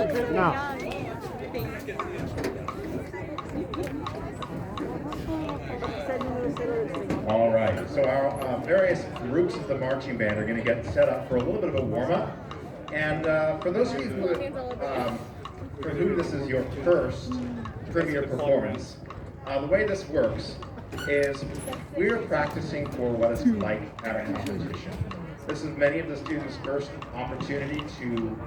No. All right, so our various groups of the marching band are going to get set up for a little bit of a warm-up. And for those of you for who this is your first premier performance, the way this works is we're practicing for what it's like at a competition. This is many of the students' first opportunity to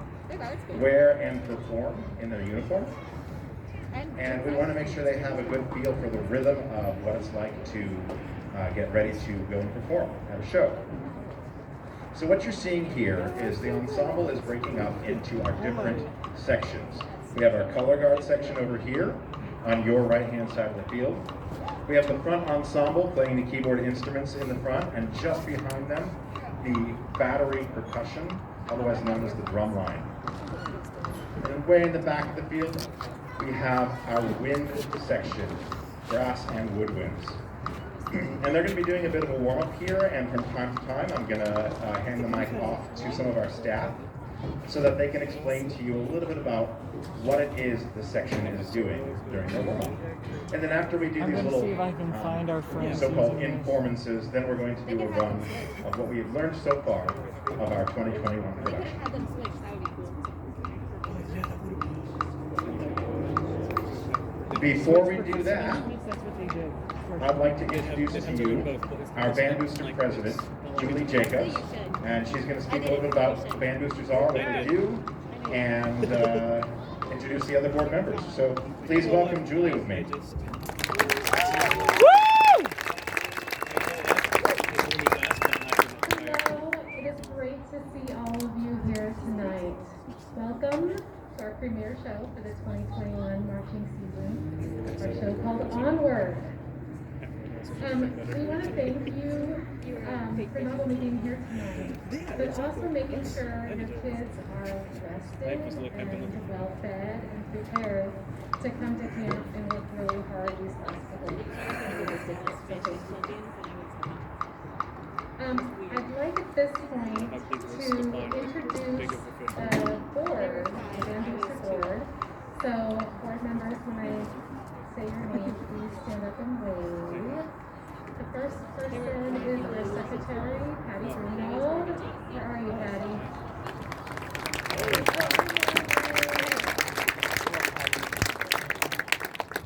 wear and perform in their uniform. And we want to make sure they have a good feel for the rhythm of what it's like to get ready to go and perform at a show. So what you're seeing here is the ensemble is breaking up into our different sections. We have our color guard section over here on your right-hand side of the field. We have the front ensemble playing the keyboard instruments in the front, and just behind them, the battery percussion, otherwise known as the drum line. And way in the back of the field, we have our wind section, brass and woodwinds. And they're going to be doing a bit of a warm-up here, and from time to time I'm going to hand the mic off to some of our staff so that they can explain to you a little bit about what it is the section is doing during their warm-up. And then after we do these little so-called informances, then we're going to do a run of what we have learned so far of our 2021 production. Before we do that, I'd like to introduce to you our Band Booster President, Julie Jacobs, and she's going to speak a little bit about what Band Boosters are, what they do, and introduce the other board members. So please welcome Julie with me. Hello, it is great to see all of you here tonight. Welcome to our premiere show for the 2021 marching season, our show called Onward. We want to thank you for not only being here tonight, but also making sure your kids are rested and well fed and prepared to come to camp and work really hard these last couple of weeks. I'd like at this point to introduce the board, the Band Booster board. So, board members, when I say your name, please stand up and wave. The first person is our secretary, Patty Greenwald. Where are you, Patty?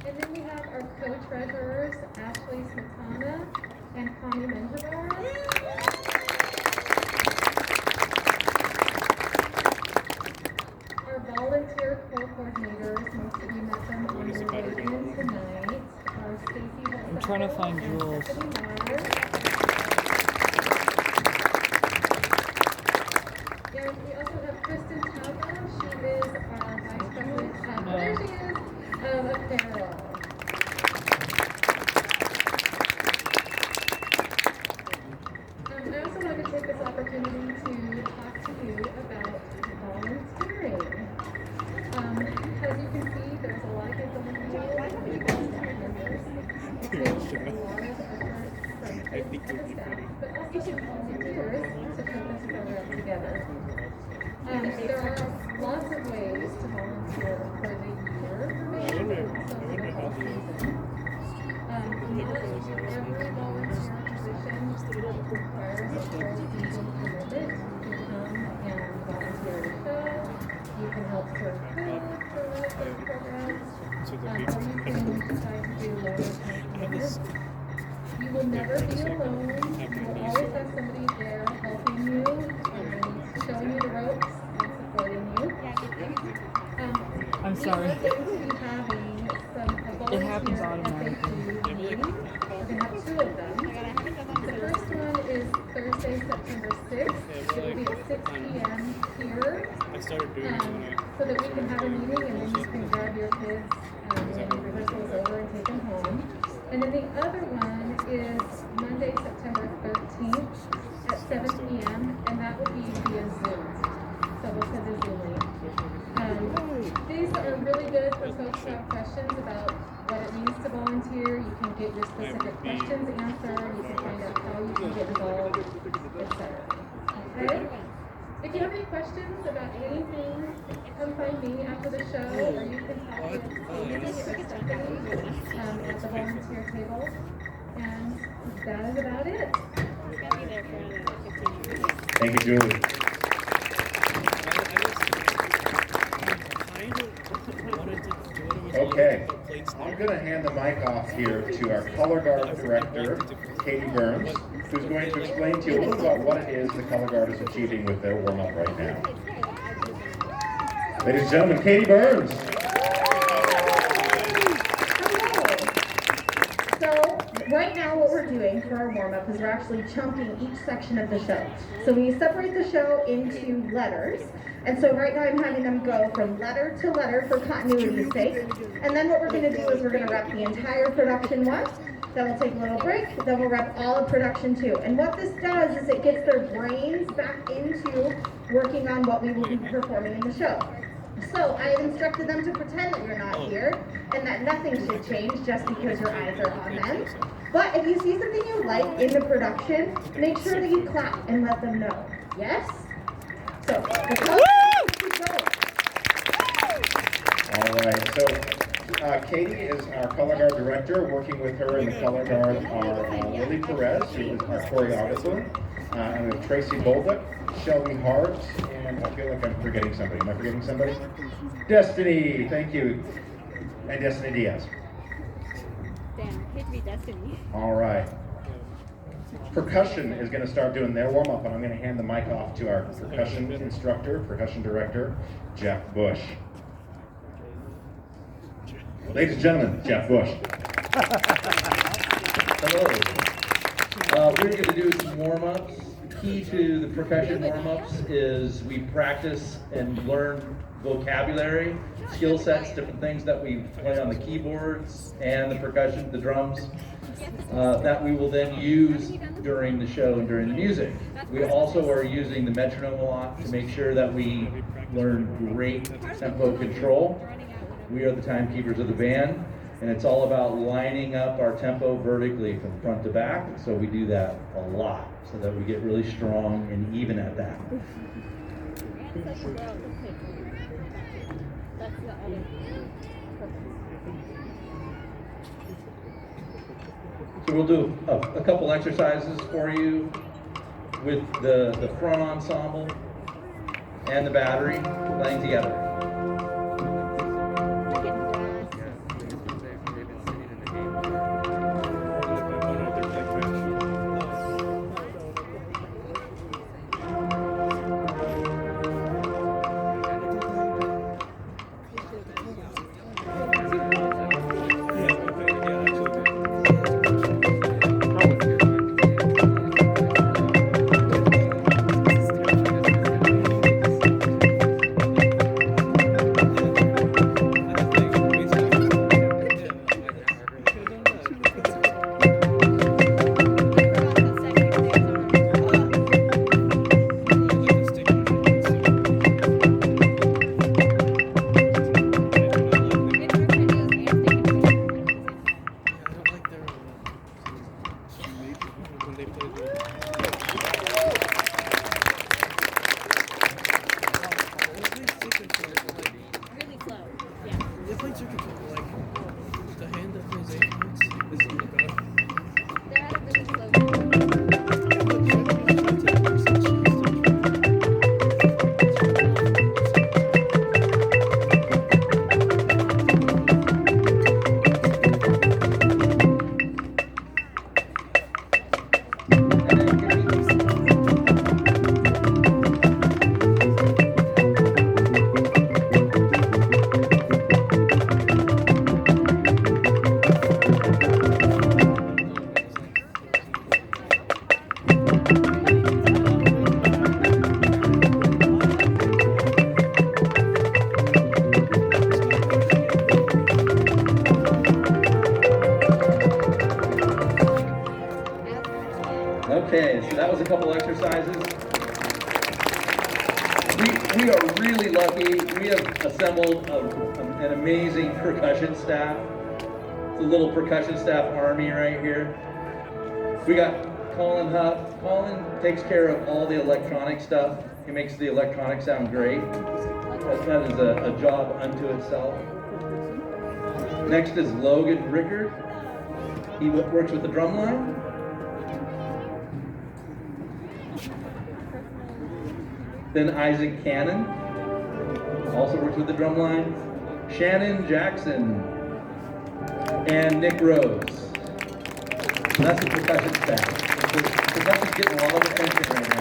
And then we have our co-treasurers, Ashley Smetana and Connie Menjivar. Our volunteer corps coordinators, most of you met them on your way in tonight. I'm trying to find Jules. And we also have Kristen Tauber. She is our vice president. There she is, of apparel. I also wanted to take this opportunity to talk to you about volunteering. As you can see, there's a lot of people in the wheel. It takes a lot of effort from kids and the staff, but also from volunteers to put this program together. There are lots of ways to volunteer for the year, and also for the whole season. Not every volunteer position requires a full season commitment. You can come and volunteer at a show. You can help serve food for one of those programs, or you can decide to do longer-term commitments. You will never be alone. You will always have somebody there helping you, showing you the ropes, and supporting you. I'm sorry. We are going to be having some It happens volunteer automatically. FAQ meetings. We're going to have two of them. The first one is Thursday, September 6th. It will be at 6 p.m. here, so that we can have a meeting and then you can grab your kids when the rehearsal is over and take them home. And then the other one is Monday, September 13th at 7 p.m. and that will be via Zoom. So we'll send a Zoom link. These are really good for folks who have questions about what it means to volunteer. You can get your specific questions answered. You can find out how you can get involved, etc. Okay? If you have any questions about anything, come find me after the show, or you can talk with Katie or Stephanie at the volunteer table. And that is about it. Thank you, Julie. Okay, I'm going to hand the mic off here to our color guard director, Katie Burns, who's going to explain to you a little about what it is the color guard is achieving with their warm-up right now. Ladies and gentlemen, Katie Burns. So right now what we're doing for our warm-up is we're actually chunking each section of the show. So we separate the show into letters. And so right now I'm having them go from letter to letter for continuity's sake. And then what we're going to do is we're going to rep the entire production once. Then we'll take a little break. Then we'll rep all of production two. And what this does is it gets their brains back into working on what we will be performing in the show. So I have instructed them to pretend that you're not here and that nothing should change just because your eyes are on them. But if you see something you like in the production, make sure that you clap and let them know. Yes? So, the color keep going. All right, so Katie is our color guard director. Working with her in the color guard are Lily Perez, who is our choreographer, and we have Tracy Bolduc, Shelby Hart, and I feel like I'm forgetting somebody. Am I forgetting somebody? Destiny, thank you. And Destiny Diaz. Damn, hate to be Destiny. All right. Percussion is going to start doing their warm-up, and I'm going to hand the mic off to our percussion instructor, percussion director, Jeff Bush. Ladies and gentlemen, Jeff Bush. Hello. We're going to do some warm-ups. The key to the percussion warm-ups is we practice and learn vocabulary, skill sets, different things that we play on the keyboards and the percussion, the drums, that we will then use during the show and during the music. We also are using the metronome a lot to make sure that we learn great tempo control. We are the timekeepers of the band, and it's all about lining up our tempo vertically from front to back, so we do that a lot so that we get really strong and even at that. So we'll do a couple exercises for you with the front ensemble and the battery playing together. Okay, so that was a couple exercises. We are really lucky. We have assembled an amazing percussion staff. It's a little percussion staff army right here. We got Colin Huff. Colin takes care of all the electronic stuff. He makes the electronics sound great. That is a job unto itself. Next is Logan Rickard. He works with the drum line. Then Isaac Cannon, also works with the drum line. Shannon Jackson and Nick Rose. So that's the percussion staff. The percussion's getting a lot of attention right now.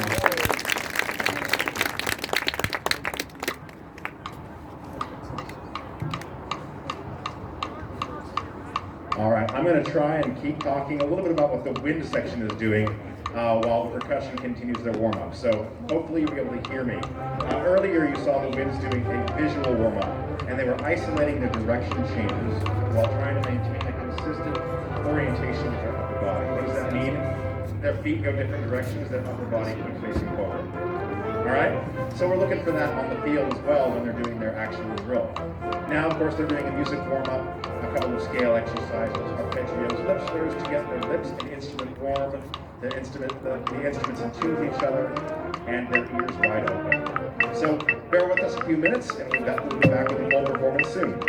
All right, I'm going to try and keep talking a little bit about what the wind section is doing while the percussion continues their warm-up. So hopefully you'll be able to hear me. Earlier you saw the winds doing a visual warm-up, and they were isolating the direction changes while trying to maintain a consistent orientation of their upper body. What does that mean? Their feet go different directions, their upper body keeps facing forward. All right? So we're looking for that on the field as well when they're doing their actual drill. Now, of course, they're doing a music warm-up, a couple of scale exercises, arpeggios, lip slurs to get their lips and instrument warm, the instruments in tune with each other, and their ears wide open. So bear with us a few minutes, and we'll be back with a full performance soon.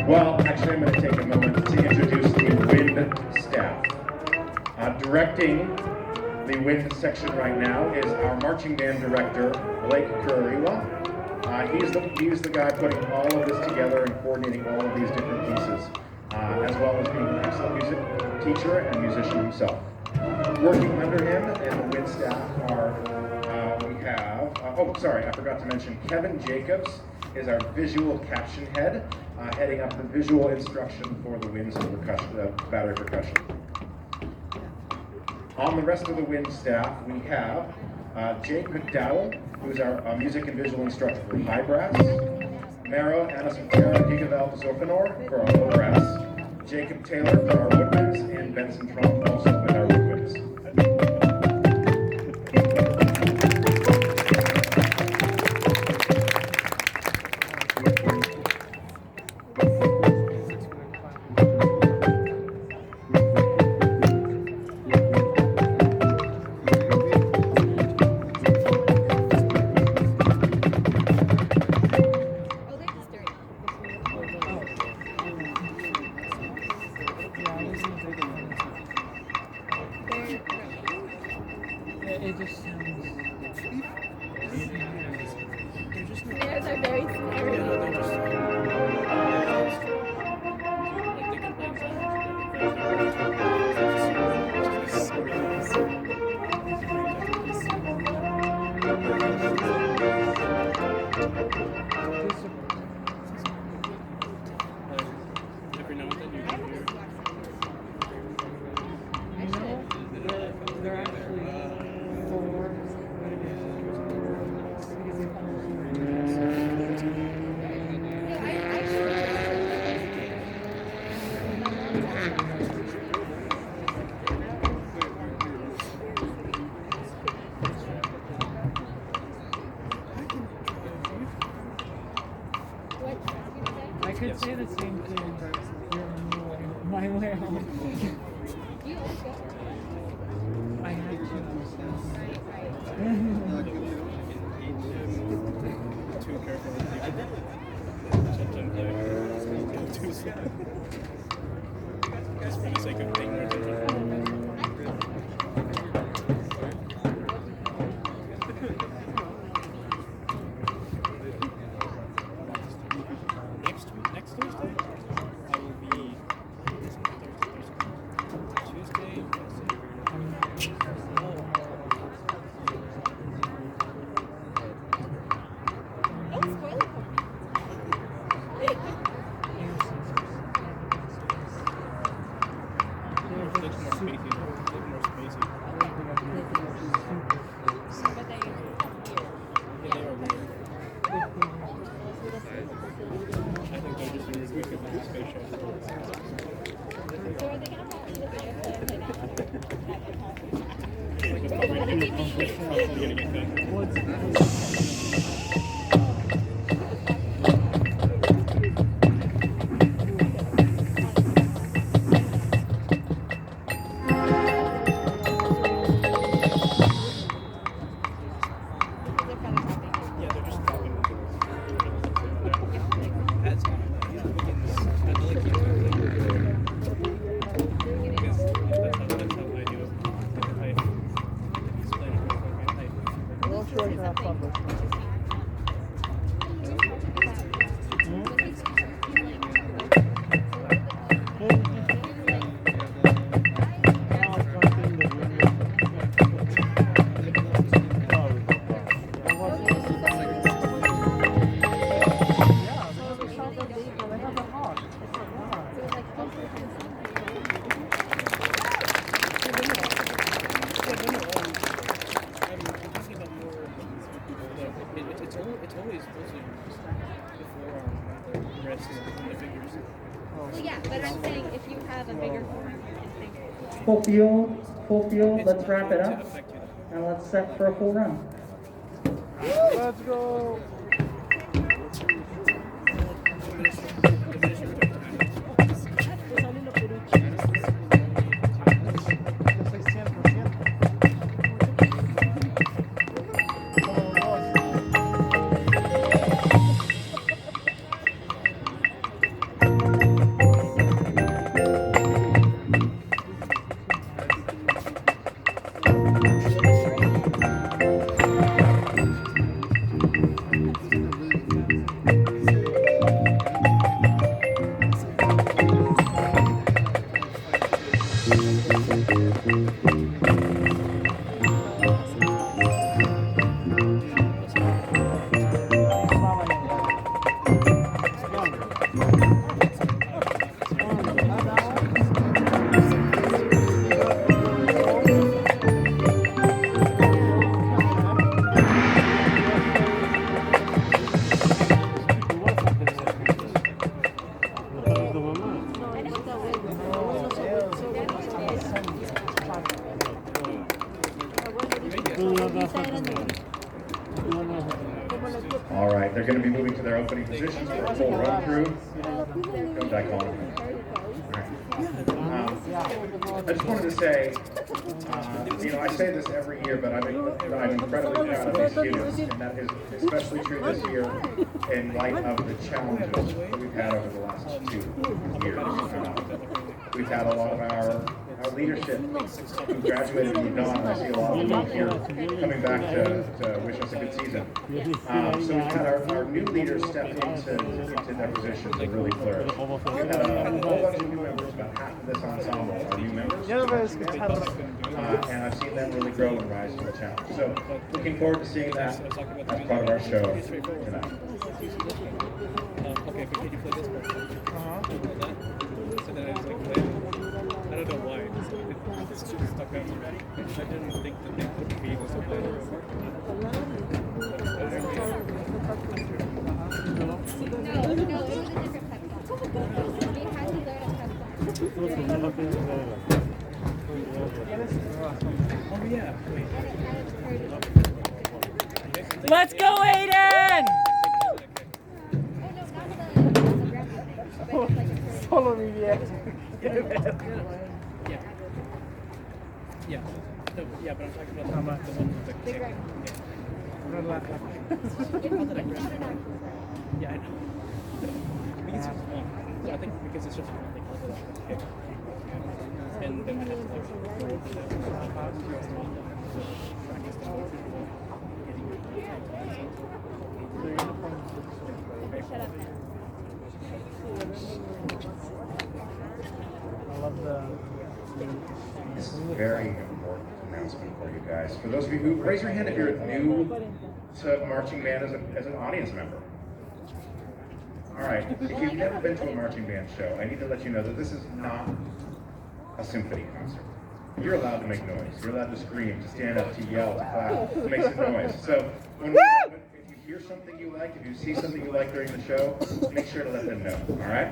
Well, actually, I'm going to take a moment to introduce the wind staff. Directing the wind section right now is our marching band director, Blake Kurariwa. He's the guy putting all of this together and coordinating all of these different pieces, as well as being an excellent music teacher and musician himself. Working under him in the wind staff are, I forgot to mention, Kevin Jacobs is our visual caption head, heading up the visual instruction for the winds and percussion, battery percussion. On the rest of the wind staff, we have Jake McDowell, who's our music and visual instructor for high brass, Mara Anasantera Gigavel Zorfanor for our low brass, Jacob Taylor for our woodwinds, and Benson Trump also with our woodwinds. It just sounds. Theirs are very scary. Every now and then you can hear. They're actually four. I could say the same thing, but you're my way home. I had to. Too careful. Sometimes I go too slow. Just for the sake of being more Next Thursday, I will be Tuesday. Don't spoil it for me. Looks more spacey. But they Yeah, they are weird. I think they're Yeah, they're just dropping. That's fine. Yeah, because I like you. Because that's how I do it. I explain it real quick. I'm sure I can have fun with it. It's always mostly the forearm, the wrist, and the fingers. Well, yeah, but I'm saying if you have a bigger forearm, you can think. Full field, It's let's not wrap it going to up. affect you, though. And let's set for a full run. Let's go. The finisher protector. All right, they're going to be moving to their opening positions for a full run through. Come back on. I just wanted to say, I say this every year, but I'm incredibly proud of these students, and that is especially true this year in light of the challenges that we've had over the last 2 years. We've had a lot of our leadership who graduated and moved on, and I see a lot of them here coming back to wish us a good season. So we've had our new leaders step into their positions and really flourish. We've had a whole bunch of new members, about half of this ensemble are new members. And I've seen them really grow and rise to the challenge. So looking forward to seeing that as part of our show tonight. Okay, but can you play this part? So then I was like, play. I don't know why. It's just stuck out. I didn't think that they could be able to play the real part. No, it was a different pep talk. We had to learn a pep talk. Oh yeah, wait. Let's go, Aiden! Oh no, not the graphic thing, but it's like a Follow me, yeah. Yeah. Yeah. No, yeah, but I'm talking about the one with the big kick. right. Yeah, I know. We can switch one. I think because it's just one thing, I'll go with the kick. And then I have to Shut up. I love the... This is a very important announcement for you guys. For those of you who, raise your hand if you're new to marching band as an audience member. All right, if you've never been to a marching band show, I need to let you know that this is not a symphony concert. You're allowed to make noise. You're allowed to scream, to stand up, to yell, to clap, to make some noise. So if you hear something you like, if you see something you like during the show, make sure to let them know, all right?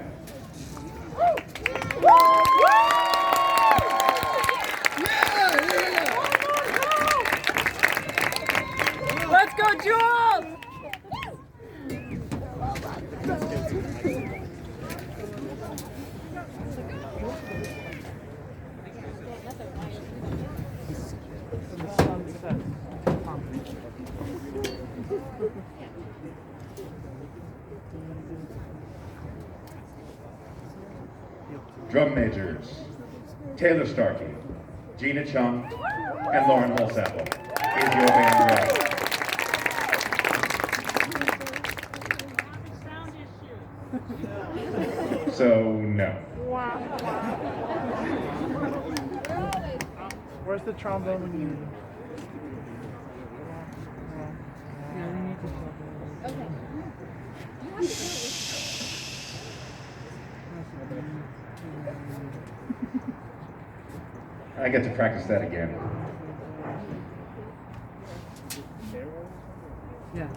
Drum majors, Taylor Starkey, Gina Chung, and Lauren Holsapple. Is your band ready? So, no. Where's the trombone unit? Yeah, we need to talk about I get to practice that again. Yeah.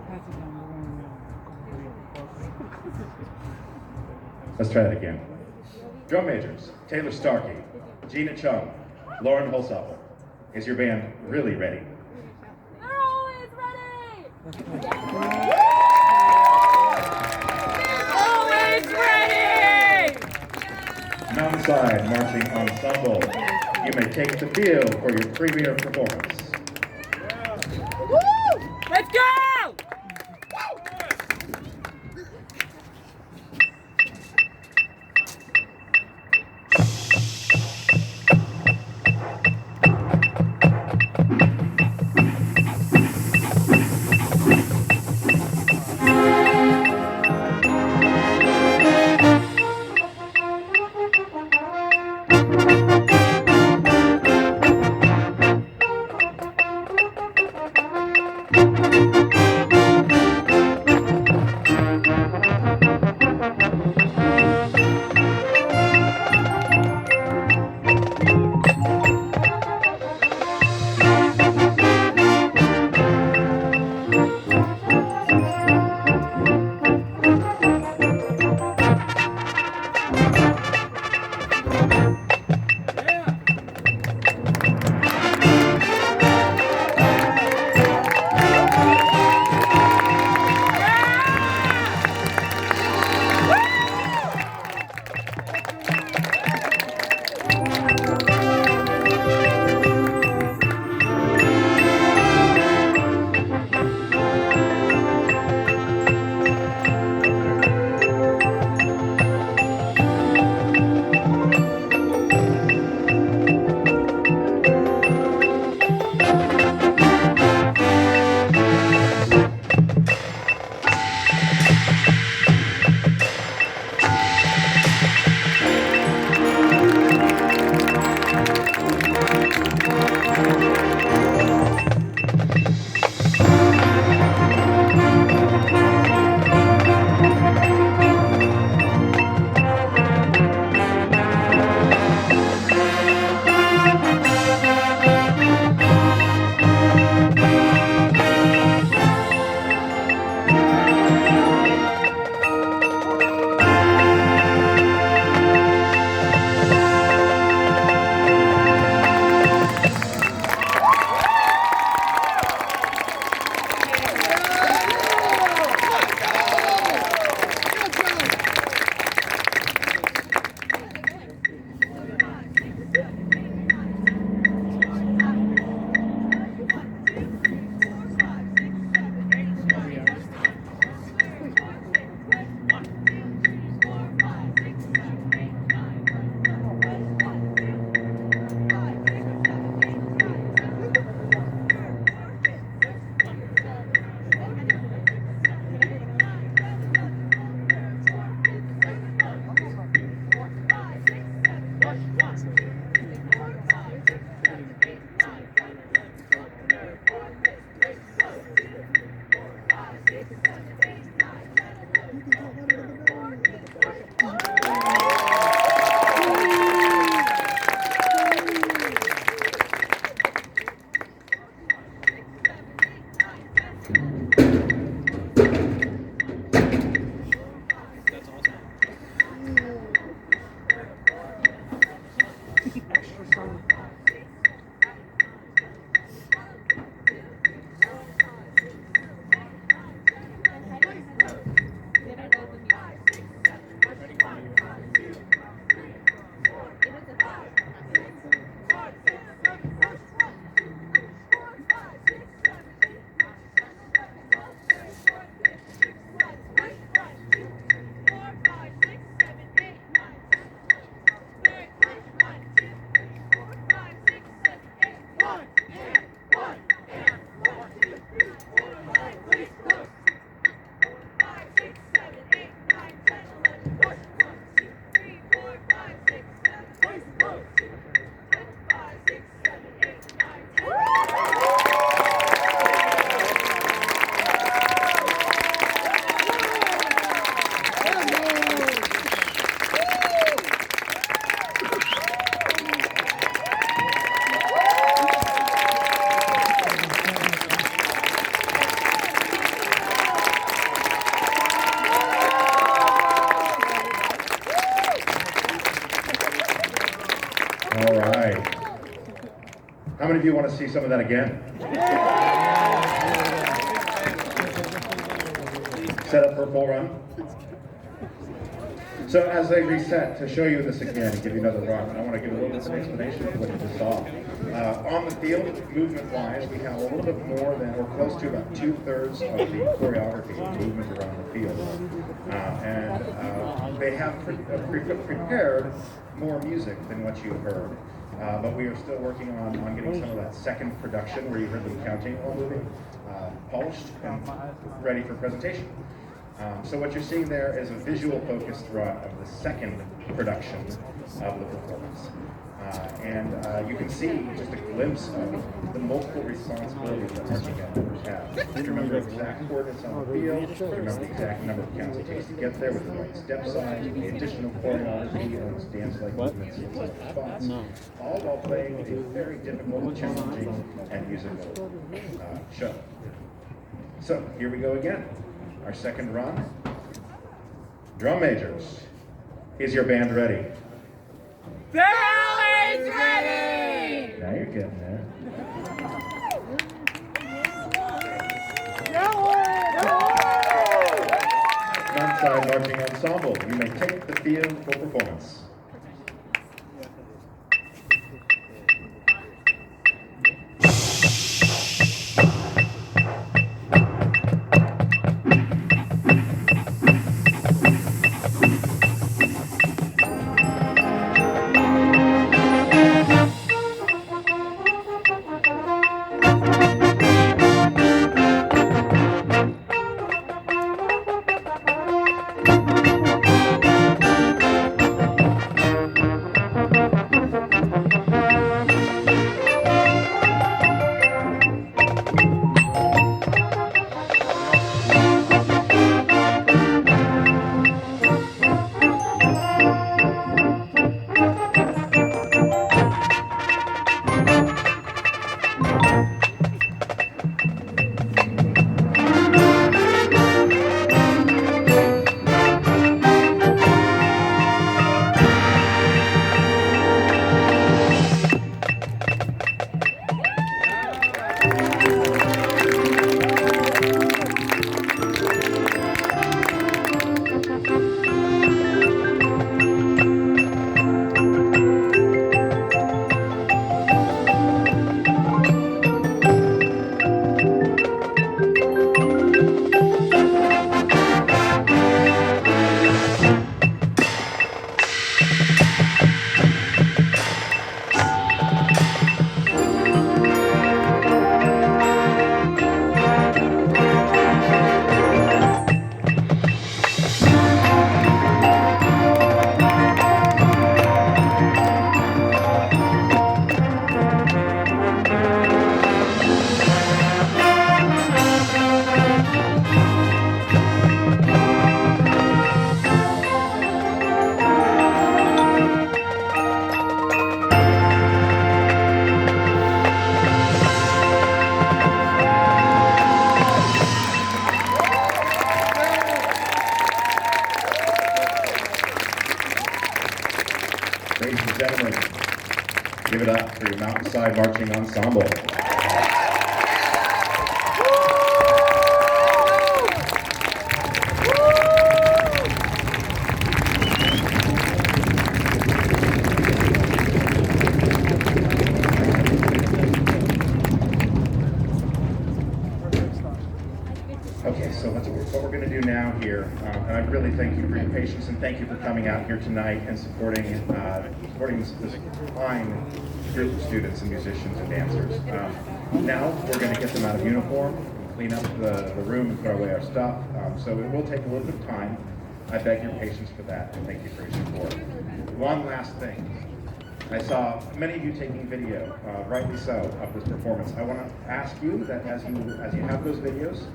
Pass it down. Let's try that again. Drum majors, Taylor Starkey, Gina Chung, Lauren Holsapple. Is your band really ready? They're always ready! Always ready! Mountainside Marching Ensemble. You may take the field for your premier performance. Let's go! many of you want to see some of that again? Set up for a full run. So as they reset, to show you this again and give you another run, I want to give a little bit of an explanation of what you just saw. On the field, movement-wise, we have a little bit more than, or close to about 2/3 of the choreography of movement around the field. They have prepared more music than what you heard. But we are still working on getting some of that second production where you heard them counting while moving, polished and ready for presentation. So what you're seeing there is a visual focused run of the second production of the performance. You can see just a glimpse of the multiple responsibilities that marching band members have. You remember the exact coordinates on the field, you remember the exact number of counts it takes to get there with the right step size, the additional choreography, and its dance-like movements and spots, all while playing a very difficult, challenging, and musical show. So here we go again. Our second run. Drum majors, is your band ready? They're always ready! Now you're getting there. Mountainside Marching Ensemble, you may take the field for performance. Ladies and gentlemen, give it up for your Mountainside Marching Ensemble. Okay, so what we're going to do now here, and I really thank you for your patience and thank you for coming out here tonight and supporting this fine group of students and musicians and dancers. Now we're going to get them out of uniform, clean up the room and put away our stuff, so it will take a little bit of time. I beg your patience for that and thank you for your support. One last thing. I saw many of you taking video, rightly so, of this performance. I want to ask you that as you have those videos,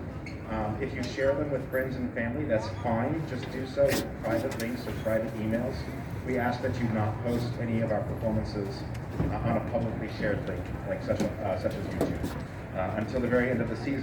if you share them with friends and family, that's fine. Just do so with private links or private emails. We ask that you not post any of our performances on a publicly shared link, like such as YouTube, until the very end of the season.